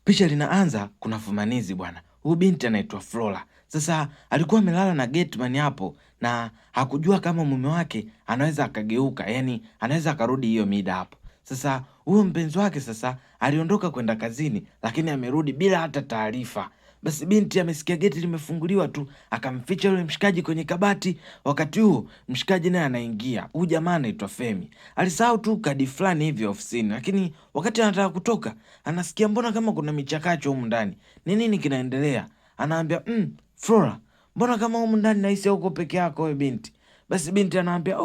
Picha linaanza kuna fumanizi bwana. Huyu binti anaitwa Flora. Sasa alikuwa amelala na gateman hapo na hakujua kama mume wake anaweza akageuka, yani anaweza akarudi hiyo mida hapo. Sasa huyo mpenzi wake sasa aliondoka kwenda kazini, lakini amerudi bila hata taarifa. Basi binti amesikia geti limefunguliwa tu, akamficha yule mshikaji kwenye kabati. Wakati huo mshikaji naye anaingia. Huyu jamaa anaitwa Femi. Alisahau tu kadi fulani hivi ofisini, lakini wakati anataka kutoka anasikia mbona kama kuna michakacho humu ndani. Ni nini kinaendelea? Anaambia Flora, mbona kama humu ndani nahisi uko peke yako wewe binti? Basi binti anaambia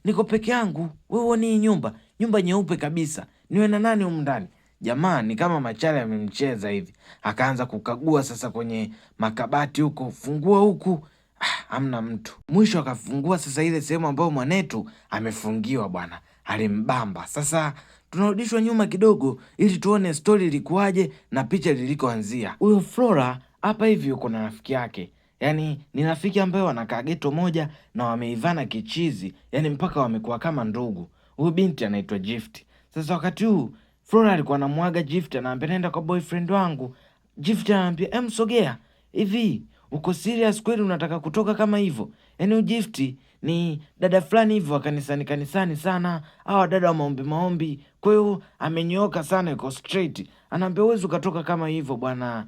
niko peke yangu. Wewe ni nyumba nyeupe kabisa. Niwe na nani humu ndani? Jamaa ni kama machale yamemcheza hivi. Akaanza kukagua sasa kwenye makabati huko, fungua huku, hamna mtu. Mwisho akafungua sasa ile sehemu ambayo mwanetu amefungiwa bwana. Alimbamba. Sasa tunarudishwa nyuma kidogo ili tuone story ilikuwaje na picha lilikoanzia. Huyo Flora hapa hivi yuko na rafiki yake. Yaani ni rafiki ambaye wanakaa geto moja na wameivana kichizi, yaani mpaka wamekuwa kama ndugu. Huyu binti anaitwa Gift. Sasa wakati huu Flora alikuwa anamwaga Gift, anaambia nenda kwa boyfriend wangu. Gift anaambia sogea. Hivi uko serious kweli unataka kutoka kama hivyo? Yaani Gift ni dada fulani hivyo kanisani sana, au dada wa maombi. Kwa hiyo amenyooka sana, yuko straight. Anaambia uwezi ukatoka kama hivyo bwana.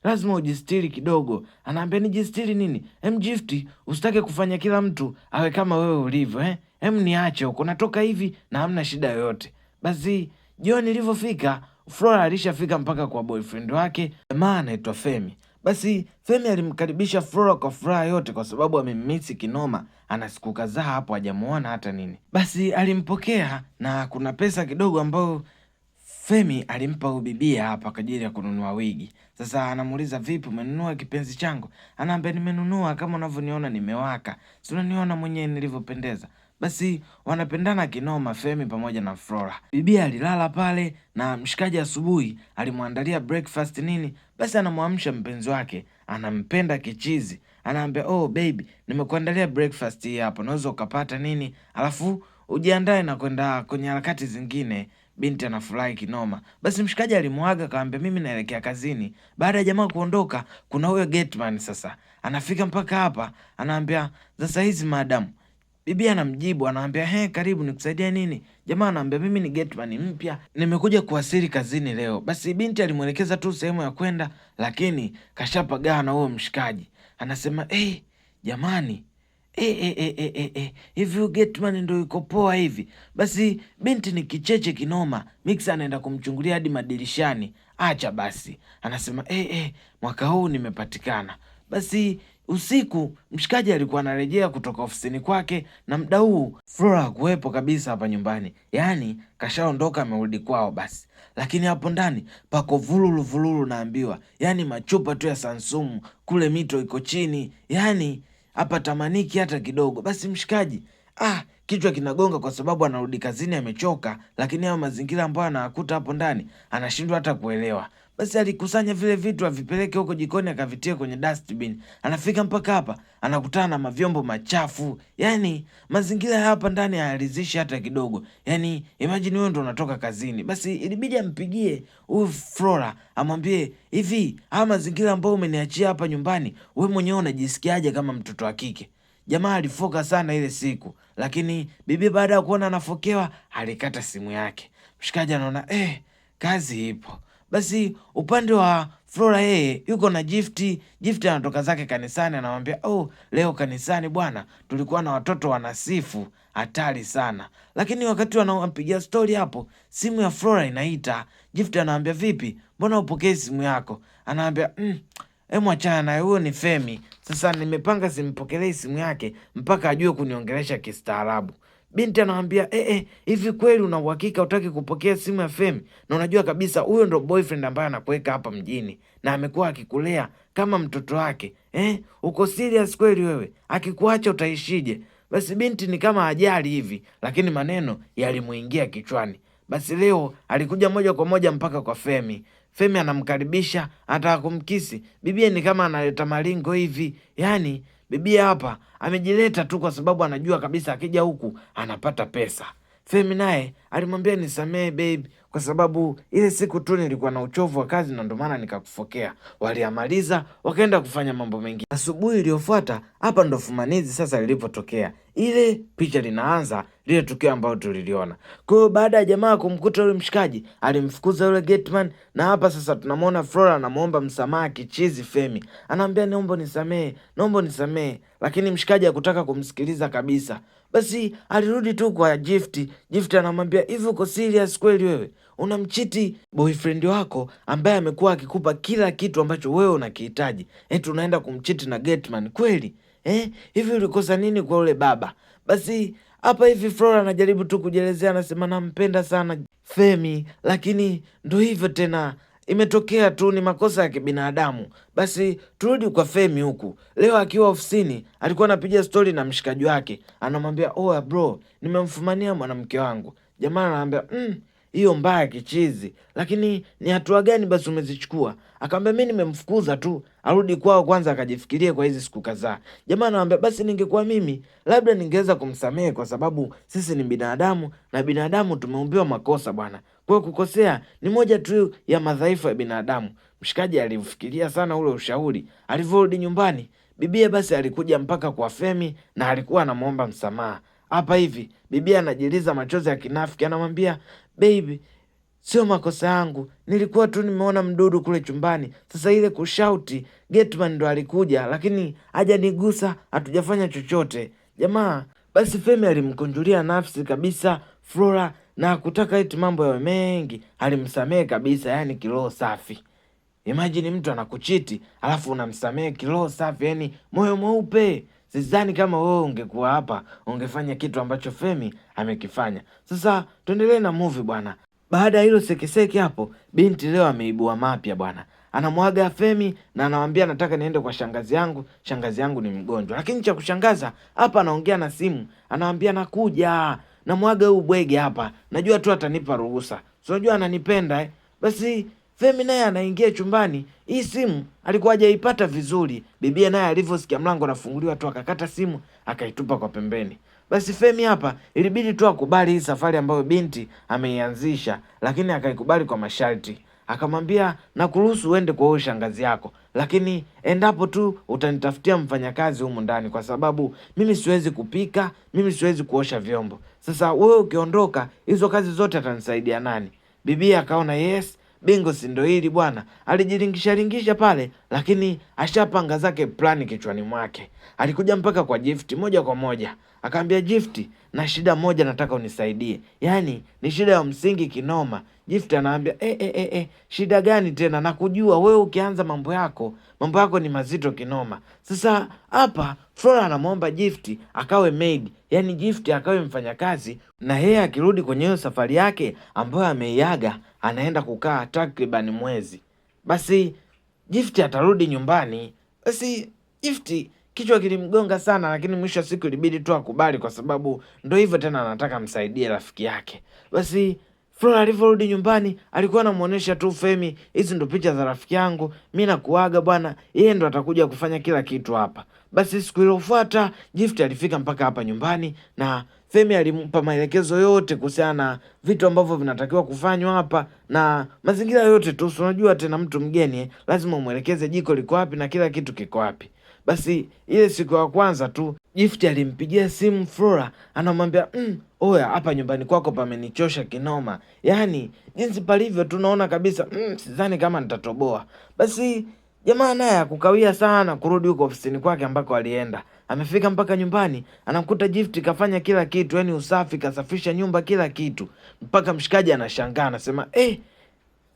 Lazima ujistiri kidogo. Anaambia nijistiri nini? Gift, usitake kufanya kila mtu awe kama wewe ulivyo. Niache huko, natoka hivi na hamna shida yoyote. Basi jioni ilivyofika, Flora alishafika mpaka kwa boyfriend wake, jamaa anaitwa Femi. Basi Femi alimkaribisha Flora kwa furaha yote kwa sababu amemmisi kinoma. Ana siku kadhaa hapo hajamuona hata nini. Basi alimpokea na kuna pesa kidogo ambayo Femi alimpa ubibia hapa kwa ajili ya kununua wigi. Sasa anamuuliza vipi, umenunua kipenzi changu? Anaambia nimenunua, kama unavyoniona nimewaka. Si unaniona mwenyewe nilivyopendeza. Basi wanapendana kinoma Femi pamoja na Flora. Bibia alilala pale na mshikaji asubuhi alimwandalia breakfast nini. Basi anamwamsha mpenzi wake, anampenda kichizi. Anaambia baby, nimekuandalia breakfast hii hapa, unaweza ukapata nini, alafu ujiandae na kwenda kwenye harakati zingine. Binti anafurahi kinoma. Basi mshikaji alimwaga akamwambia mimi naelekea kazini. Baada ya jamaa kuondoka, kuna huyo gateman sasa. Anafika mpaka hapa, anaambia sasa hizi madam. Bibi anamjibu anaambia karibu nikusaidia nini? Jamaa anaambia mimi ni gateman mpya, nimekuja kuwasili kazini leo. Basi binti alimuelekeza tu sehemu ya kwenda, lakini kashapagaa na huyo mshikaji. Anasema jamani, hivi gateman ndio yuko poa hivi? Basi binti ni kicheche kinoma. Mix anaenda kumchungulia hadi madirishani. Acha basi. Anasema mwaka huu nimepatikana. Basi usiku mshikaji alikuwa anarejea kutoka ofisini kwake na muda huu Flora hakuwepo kabisa hapa nyumbani. Yaani kashaondoka amerudi kwao basi. Lakini hapo ndani pako vululu naambiwa. Yaani machupa tu ya Samsung, kule mito iko chini. Yaani hapa tamaniki hata kidogo. Basi mshikaji kichwa kinagonga kwa sababu anarudi kazini amechoka, lakini hayo mazingira ambayo anakuta hapo ndani anashindwa hata kuelewa. Basi alikusanya vile vitu avipeleke huko jikoni akavitia kwenye dustbin. Anafika mpaka hapa anakutana na mavyombo machafu. Yaani mazingira hapa ndani hayaridhishi hata kidogo. Yaani imagine wewe ndo unatoka kazini. Basi ilibidi ampigie huyu Flora amwambie hivi, mazingira ambayo umeniachia hapa nyumbani, wewe mwenyewe unajisikiaje kama mtoto wa kike? Jamaa alifoka sana ile siku, lakini bibi baada ya kuona anafokewa alikata simu yake. Mshikaji anaona kazi ipo. Basi upande wa Flora yeye yuko na Gift. Gift anatoka zake kanisani, anamwambia leo kanisani bwana tulikuwa na watoto wanasifu hatari sana. Lakini wakati wanapigia story hapo, simu ya Flora inaita. Gift anaambia vipi, mbona upokee simu yako? Anaambia achana naye, huyo ni Femi. Sasa nimepanga simpokelei simu yake mpaka ajue kuniongelesha kistaarabu. Binti anamwambia hivi kweli una uhakika hutaki kupokea simu ya Femi? Na unajua kabisa huyo ndo boyfriend ambaye anakuweka hapa mjini na amekuwa akikulea kama mtoto wake. Uko serious kweli wewe? Akikuacha utaishije? Basi binti ni kama ajali hivi, lakini maneno yalimuingia kichwani. Basi leo alikuja moja kwa moja mpaka kwa Femi. Femi anamkaribisha, anataka kumkisi. Bibia ni kama analeta malingo hivi. Yaani bibia hapa amejileta tu kwa sababu anajua kabisa akija huku anapata pesa. Femi naye alimwambia nisamee babe, kwa sababu ile siku tu nilikuwa na uchovu wa kazi na ndio maana nikakufokea. Waliamaliza wakaenda kufanya mambo mengi. Asubuhi iliyofuata, hapa ndo fumanizi sasa lilipotokea. Ile picha linaanza lile tukio ambalo tuliliona. Kwa hiyo baada ya jamaa kumkuta yule mshikaji, alimfukuza yule gateman, na hapa sasa tunamwona Flora anamuomba msamaha kichizi Femi. Anaambia naomba nisamee, naomba nisamee, lakini mshikaji hakutaka kumsikiliza kabisa. Basi alirudi tu kwa Gift. Gift anamwambia hivi, uko serious kweli wewe? Unamchiti boyfriend wako ambaye amekuwa akikupa kila kitu ambacho wewe unakihitaji, eti unaenda kumchiti na gateman kweli? Hivi ulikosa nini kwa ule baba? Basi hapa hivi Flora anajaribu tu kujielezea, anasema nampenda sana Femi, lakini ndo hivyo tena, imetokea tu, ni makosa ya kibinadamu. Basi turudi kwa Femi huku. Leo akiwa ofisini alikuwa anapiga stori na mshikaji wake, anamwambia oya bro, nimemfumania mwanamke wangu. Jamaa anaambia hiyo mbaya kichizi, lakini ni hatua gani basi umezichukua? Akamwambia mimi nimemfukuza tu, arudi kwao kwanza akajifikirie kwa hizi siku kadhaa. Jamaa anamwambia basi ningekuwa mimi labda ningeweza kumsamehe, kwa sababu sisi ni binadamu na binadamu tumeumbiwa makosa bwana. Kwa hiyo kukosea ni moja tu ya madhaifu ya binadamu. Mshikaji alifikiria sana ule ushauri. Alivyorudi nyumbani, bibia basi alikuja mpaka kwa Femi na alikuwa anamuomba msamaha. Hapa hivi bibia anajiliza machozi ya kinafiki, anamwambia baby, sio makosa yangu, nilikuwa tu nimeona mdudu kule chumbani. Sasa ile kushauti gateman ndo alikuja, lakini hajanigusa, hatujafanya chochote. Jamaa basi Femi alimkunjulia nafsi kabisa Flora na kutaka eti mambo yawe mengi, alimsamehe kabisa, yani kiroho safi. Imagine mtu anakuchiti alafu unamsamehe kiroho safi, yani moyo mweupe. Sidhani kama wewe ungekuwa hapa ungefanya kitu ambacho Femi amekifanya. Sasa tuendelee na movie bwana. Baada ya hilo sekeseke hapo, binti leo ameibua mapya bwana. Anamwaga Femi na anamwambia nataka niende kwa shangazi yangu, shangazi yangu ni mgonjwa. Lakini cha kushangaza hapa anaongea na simu, anamwambia nakuja. Namwaga huu bwege hapa, najua tu atanipa ruhusa. So unajua ananipenda Basi Femi naye anaingia chumbani. Hii simu alikuwa hajaipata vizuri. Bibia naye alivyosikia mlango unafunguliwa tu akakata simu akaitupa kwa pembeni. Basi Femi hapa ilibidi tu akubali hii safari ambayo binti ameianzisha, lakini akaikubali kwa masharti. Akamwambia nakuruhusu uende kwa huyo shangazi yako, lakini endapo tu utanitafutia mfanyakazi humu ndani, kwa sababu mimi siwezi kupika, mimi siwezi kuosha vyombo. Sasa wewe ukiondoka, hizo kazi zote atanisaidia nani? Bibia akaona yes, bingo si ndo hili bwana. Alijiringisha pale, lakini ashapanga zake plani kichwani mwake. Alikuja mpaka kwa Gift moja kwa moja. Akaambia Gift, na shida moja nataka unisaidie. Yaani ni shida ya msingi kinoma. Gift anaambia shida gani tena? Nakujua wewe ukianza mambo yako ni mazito kinoma. Sasa hapa Flora anamwomba Gift akawe maid, yaani Gift akawe mfanyakazi, na yeye akirudi kwenye hiyo safari yake ambayo ameiaga anaenda kukaa takriban mwezi. Basi Gift atarudi nyumbani. Basi Gift kichwa kilimgonga sana, lakini mwisho wa siku ilibidi tu akubali, kwa sababu ndo hivyo tena, anataka msaidie rafiki yake. Basi Flora alivyorudi nyumbani alikuwa anamuonesha tu Femi, hizi ndo picha za rafiki yangu, mimi nakuaga bwana, yeye ndo atakuja kufanya kila kitu hapa. Basi siku iliyofuata Gift alifika mpaka hapa nyumbani na Femi alimpa maelekezo yote kuhusiana na vitu ambavyo vinatakiwa kufanywa hapa na mazingira yote tu. Unajua tena mtu mgeni lazima umwelekeze jiko liko wapi na kila kitu kiko wapi. Basi ile siku ya kwanza tu Gift alimpigia simu Flora, anamwambia oya, hapa nyumbani kwako pamenichosha kinoma. Yaani jinsi palivyo tunaona kabisa sidhani kama nitatoboa. Basi jamaa naye akukawia sana kurudi huko ofisini kwake ambako alienda. Amefika mpaka nyumbani, anamkuta Gift kafanya kila kitu, yani usafi, kasafisha nyumba kila kitu. Mpaka mshikaji anashangaa, anasema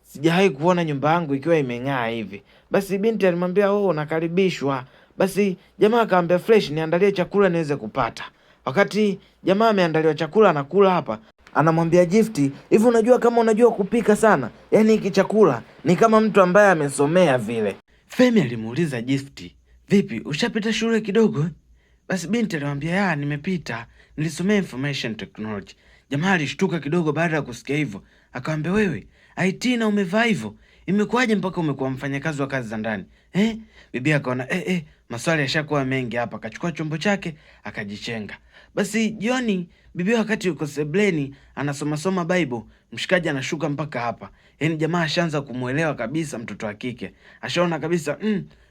sijawahi kuona nyumba yangu ikiwa imeng'aa hivi. Basi binti alimwambia nakaribishwa. Basi jamaa akamwambia fresh, niandalie chakula niweze kupata. Wakati jamaa ameandaliwa chakula anakula hapa, anamwambia Gift, hivi unajua kama unajua kupika sana? Yaani hiki chakula ni kama mtu ambaye amesomea vile. Femi alimuuliza Gift, vipi ushapita shule kidogo? Basi binti alimwambia nimepita, nilisomea information technology. Jamaa alishtuka kidogo baada ya kusikia hivyo. Akamwambia wewe IT na umevaa hivyo? imekuwaje mpaka umekuwa mfanyakazi wa kazi za ndani? Bibi akaona maswali yashakuwa mengi hapa, akachukua chombo chake akajichenga. Basi jioni bibi wakati yuko sebleni anasoma Bible, mshikaji anashuka mpaka hapa. Yaani jamaa ashaanza kumuelewa kabisa mtoto wa kike. Ashaona kabisa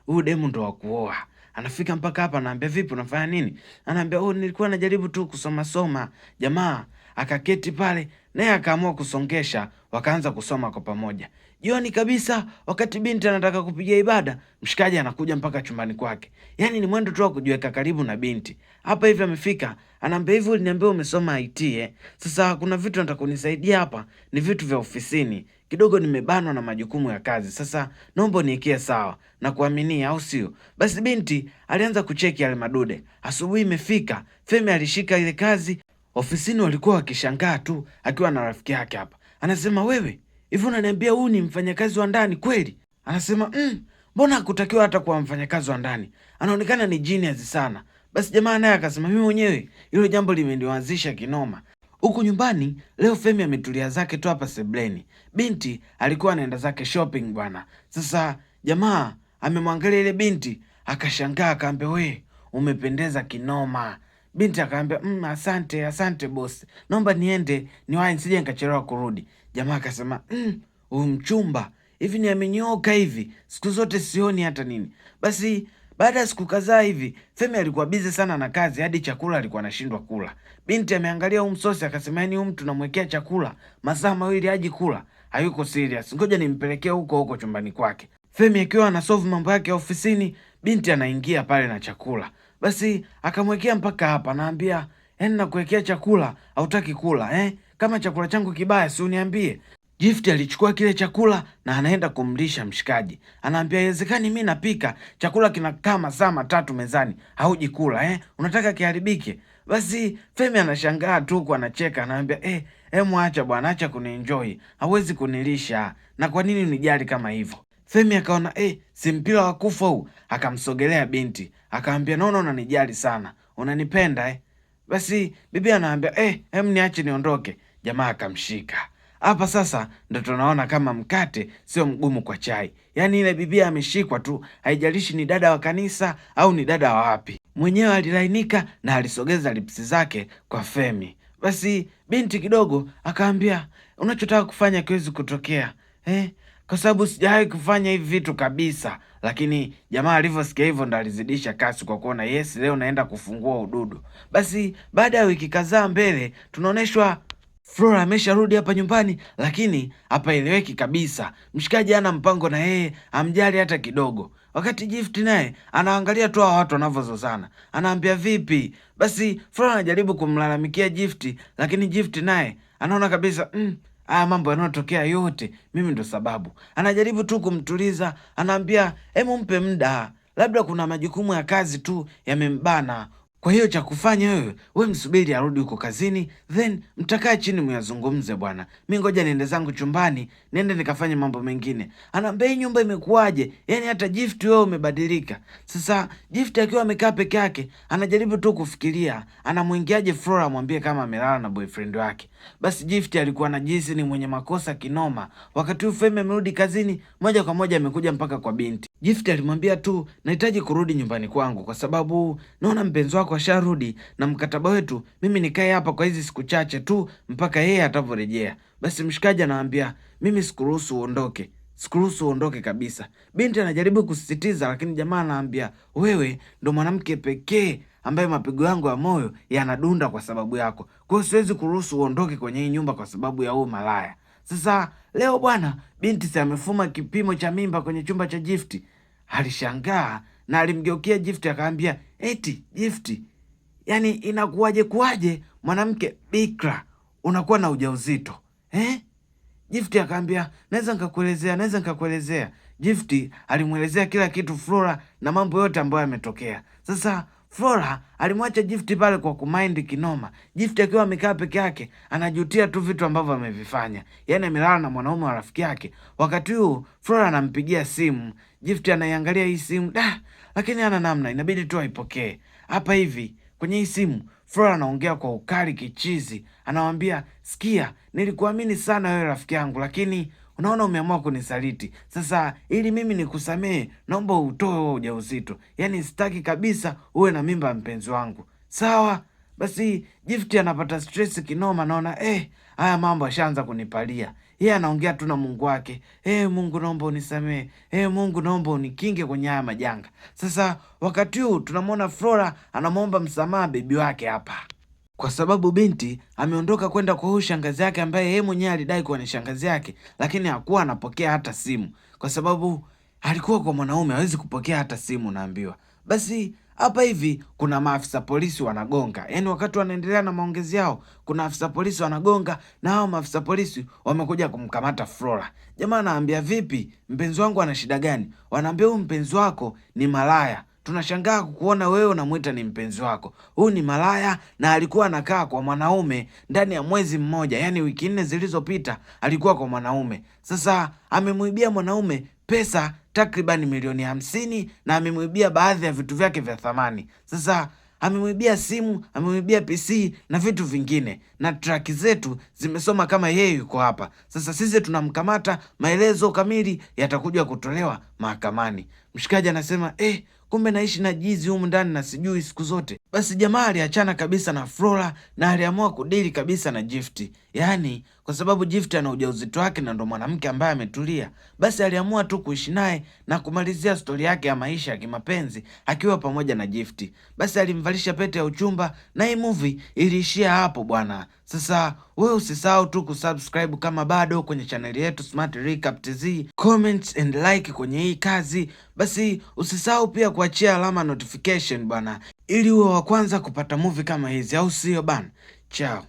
huyu demu ndo wa kuoa. Anafika mpaka hapa anaambia vipi unafanya nini? Anaambia nilikuwa najaribu tu kusoma. Jamaa akaketi pale naye akaamua kusongesha, wakaanza kusoma kwa pamoja. Jioni kabisa wakati binti anataka kupiga ibada, mshikaji anakuja mpaka chumbani kwake. Yaani ni mwendo tu wa kujiweka karibu na binti. Hapa hivi amefika, anaambia hivi uliniambia umesoma IT Sasa kuna vitu nataka kunisaidia hapa, ni vitu vya ofisini. Kidogo nimebanwa na majukumu ya kazi. Sasa naomba niikie sawa na kuaminia au sio? Basi binti alianza kucheki yale madude. Asubuhi imefika, Femi alishika ile kazi. Ofisini walikuwa wakishangaa tu akiwa na rafiki yake hapa. Anasema wewe, hivi unaniambia huyu ni mfanyakazi wa ndani kweli? Anasema mbona hakutakiwa hata kuwa mfanyakazi wa ndani? Anaonekana ni genius sana. Basi jamaa naye akasema mimi mwenyewe hilo jambo limenianzisha kinoma. Huku nyumbani leo Femi ametulia zake tu hapa sebleni. Binti alikuwa anaenda zake shopping bwana. Sasa jamaa amemwangalia ile binti akashangaa, akaambia we umependeza kinoma. Binti akaambia asante boss, naomba niende niwahi nisije nikachelewa kurudi. Jamaa akasema mchumba hivi ni amenyoka hivi, siku zote sioni hata nini. Basi baada ya siku kadhaa hivi Femi alikuwa busy sana na kazi hadi chakula alikuwa anashindwa kula. Binti ameangalia msosi akasema yani mtu namwekea chakula masaa mawili haji kula, hayuko serious, ngoja nimpelekee huko chumbani kwake. Femi akiwa anasolve mambo yake ofisini, binti anaingia pale na chakula. Basi akamwekea mpaka hapa, naambia yaani nakuwekea chakula hautaki kula kama chakula changu kibaya si uniambie. Gift alichukua kile chakula na anaenda kumlisha mshikaji. Anaambia haiwezekani mimi napika, chakula kinakaa masaa 3 mezani, hauji kula unataka kiharibike. Basi Femi anashangaa tu kwa anacheka, anaambia mwacha bwana, acha kunienjoy. Hawezi kunilisha. Na kwa nini unijali kama hivyo? Femi akaona si mpira wa kufa huu, akamsogelea binti. Akaambia naona unanijali sana, unanipenda Basi bibi anaambia niache niondoke. Jamaa akamshika. Hapa sasa ndo tunaona kama mkate sio mgumu kwa chai. Yaani ile bibi ameshikwa tu, haijalishi ni dada wa kanisa au ni dada wa wapi. Mwenyewe alilainika na alisogeza lipsi zake kwa Femi. Basi binti kidogo akaambia unachotaka kufanya kiwezi kutokea kwa sababu sijawahi kufanya hivi vitu kabisa. Lakini jamaa alivyosikia hivyo ndo alizidisha kasi kwa kuona yes, leo naenda kufungua ududu. Basi baada ya wiki kadhaa mbele tunaoneshwa Flora amesharudi hapa nyumbani, lakini hapaeleweki kabisa. Mshikaji hana mpango na yeye, amjali hata kidogo. Wakati Gift naye anaangalia tu hao watu wanavyozozana, anaambia vipi? Basi Flora anajaribu kumlalamikia Gift, lakini Gift naye anaona kabisa haya mambo yanayotokea yote mimi ndo sababu. Anajaribu tu kumtuliza, anaambia mpe muda, labda kuna majukumu ya kazi tu yamembana. Kwa hiyo cha kufanya wewe msubiri arudi huko kazini, then mtakaa chini myazungumze bwana. Mimi ngoja niende zangu chumbani, niende nikafanye mambo mengine. Anaambia hii nyumba imekuwaje? Yaani hata Gift wewe umebadilika. Sasa Gift akiwa amekaa peke yake, anajaribu tu kufikiria anamuingiaje Flora amwambie kama amelala na boyfriend wake. Basi Gift alikuwa anajihisi ni mwenye makosa kinoma. Wakati huu Femi amerudi kazini, moja kwa moja amekuja mpaka kwa binti. Gift alimwambia tu nahitaji kurudi nyumbani kwangu kwa sababu naona mpenzi wako asharudi na mkataba wetu mimi nikae hapa kwa hizi siku chache tu mpaka yeye atavyorejea. Basi mshikaji anaambia mimi sikuruhusu uondoke. Sikuruhusu uondoke kabisa. Binti anajaribu kusisitiza lakini jamaa anaambia wewe ndo mwanamke pekee ambaye mapigo yangu ya moyo yanadunda kwa sababu yako. Kwa hiyo siwezi kuruhusu uondoke kwenye hii nyumba kwa sababu ya huyu malaya. Sasa leo bwana binti si amefuma kipimo cha mimba kwenye chumba cha Gift. Alishangaa na alimgeukia Gift akaambia eti Gift, yani inakuwaje mwanamke bikra unakuwa na ujauzito Gift akaambia naweza nikakuelezea. Gift alimwelezea kila kitu Flora na mambo yote ambayo yametokea. Sasa Flora alimwacha Gift pale kwa kumind kinoma. Gift akiwa amekaa peke yake anajutia tu vitu ambavyo amevifanya. Yaani amelala na mwanaume wa rafiki yake. Wakati huu Flora anampigia simu. Gift anaiangalia hii simu. Lakini hana namna, inabidi tu aipokee. Hapa hivi kwenye hii simu Flora anaongea kwa ukali kichizi. Anamwambia, "Sikia, nilikuamini sana wewe rafiki yangu, lakini unaona umeamua kunisaliti. Sasa ili mimi nikusamee, naomba utoe huo ujauzito. Yaani sitaki kabisa uwe na mimba ya mpenzi wangu. Sawa? Basi Gift anapata stress kinoma, naona haya mambo ashaanza kunipalia. Yeye anaongea tu na Mungu wake. Mungu naomba unisamee. Mungu naomba unikinge kwenye haya majanga. Sasa wakati huu tunamwona Flora anamwomba msamaha bebi wake hapa, kwa sababu binti ameondoka kwenda kwa huyu shangazi yake ambaye yeye mwenyewe alidai kuwa ni shangazi yake, lakini hakuwa anapokea hata simu kwa sababu alikuwa kwa mwanaume, hawezi kupokea hata simu naambiwa. Basi hapa hivi kuna maafisa polisi wanagonga, yaani wakati wanaendelea na maongezi yao, kuna afisa polisi wanagonga, na hao maafisa polisi wamekuja kumkamata Flora. Jamaa anaambia, vipi, mpenzi wangu ana shida gani? Wanaambia, huyu mpenzi wako ni malaya, tunashangaa kukuona wewe unamwita ni mpenzi wako. Huyu ni malaya na alikuwa anakaa kwa mwanaume ndani ya mwezi mmoja, yaani wiki 4 zilizopita alikuwa kwa mwanaume. Sasa amemwibia mwanaume pesa takriban milioni 50 na amemwibia baadhi ya vitu vyake vya thamani. Sasa amemwibia simu, amemwibia PC na vitu vingine, na traki zetu zimesoma kama yeye yuko hapa. Sasa sisi tunamkamata, maelezo kamili yatakuja kutolewa mahakamani. Mshikaji anasema kumbe naishi na jizi humu ndani na sijui siku zote. Basi jamaa aliachana kabisa na Flora na aliamua kudili kabisa na Gift. Yaani kwa sababu Gift ana ujauzito wake na ndo mwanamke ambaye ametulia, basi aliamua tu kuishi naye na kumalizia stori yake ya maisha ya kimapenzi akiwa pamoja na Gift. Basi alimvalisha pete ya uchumba na hii movie iliishia hapo bwana. Sasa wewe usisahau tu kusubscribe kama bado kwenye channel yetu Smart Recap TZ, comments and like kwenye hii kazi. Basi usisahau pia kuachia alama notification bwana, ili uwe wa kwanza kupata movie kama hizi, au sio bana? Chao.